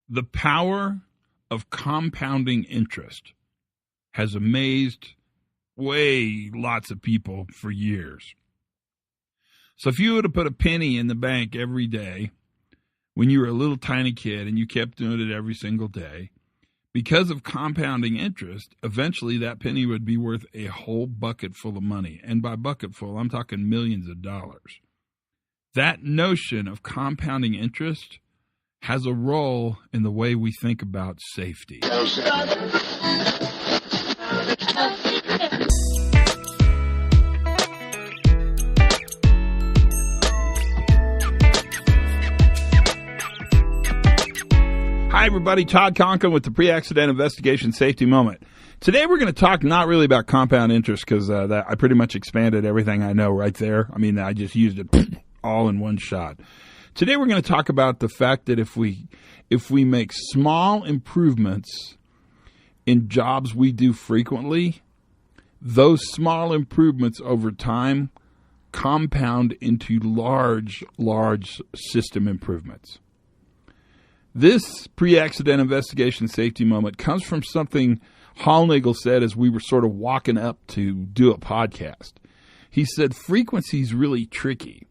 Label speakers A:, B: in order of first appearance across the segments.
A: The power of compounding interest has amazed lots of people for years. So if you were to put a penny in the bank every day when you were a little tiny kid and you kept doing it every single day, because of compounding interest, eventually that penny would be worth a whole bucket full of money. And by bucket full, I'm talking millions of dollars. That notion of compounding interest has a role in the way we think about safety. Hi, everybody. Todd Conklin with the Pre-Accident Investigation Safety Moment. Today, we're going to talk not really about compound interest because I pretty much expanded everything I know right there. I mean, I just used it all in one shot. Today, we're going to talk about the fact that if we make small improvements in jobs we do frequently, those small improvements over time compound into large system improvements. This pre-accident investigation safety moment comes from something Hallnagel said as we were sort of walking up to do a podcast. He said frequency is really tricky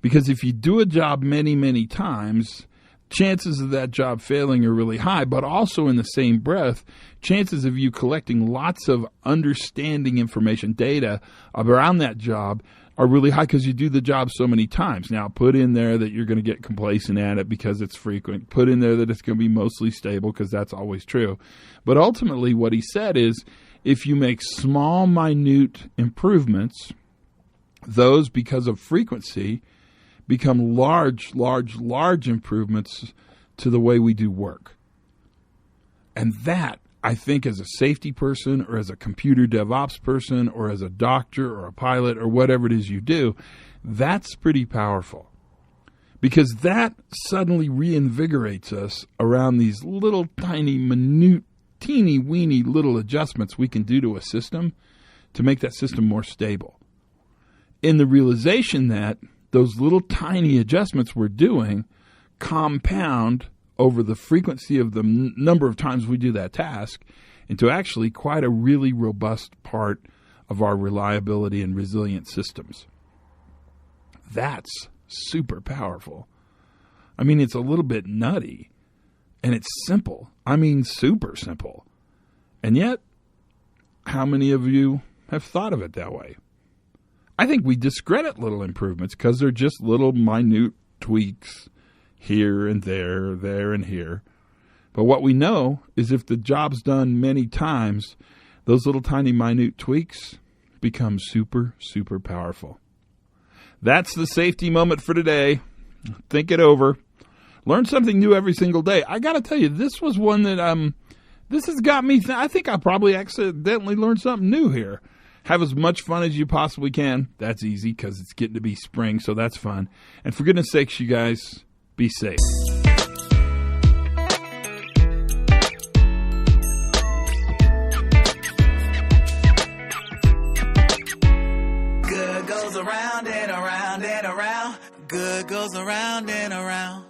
A: because if you do a job many times, chances of that job failing are really high, but also in the same breath, chances of you collecting lots of understanding information, data around that job are really high because you do the job so many times. Now, put in there that you're going to get complacent at it because it's frequent. Put in there that it's going to be mostly stable because that's always true. But ultimately, what he said is if you make small, minute improvements, those, because of frequency, become large improvements to the way we do work. And that, I think, as a safety person or as a computer DevOps person or as a doctor or a pilot or whatever it is you do, that's pretty powerful. Because that suddenly reinvigorates us around these little tiny, minute, teeny-weeny little adjustments we can do to a system to make that system more stable. In the realization that those little tiny adjustments we're doing compound over the frequency of the number of times we do that task into actually quite a really robust part of our reliability and resilient systems. That's super powerful. I mean, it's a little bit nutty, and it's simple. I mean, super simple. And yet, how many of you have thought of it that way? I think we discredit little improvements because they're just little minute tweaks here and there and here. But what we know is if the job's done many times, those little tiny minute tweaks become super powerful. That's the safety moment for today. Think it over. Learn something new every single day. I got to tell you, this was one that this has got me, I think I probably accidentally learned something new here. Have as much fun as you possibly can. That's easy because it's getting to be spring, so that's fun. And for goodness sakes, you guys, be safe.
B: Good goes around and around and around. Good goes around and around.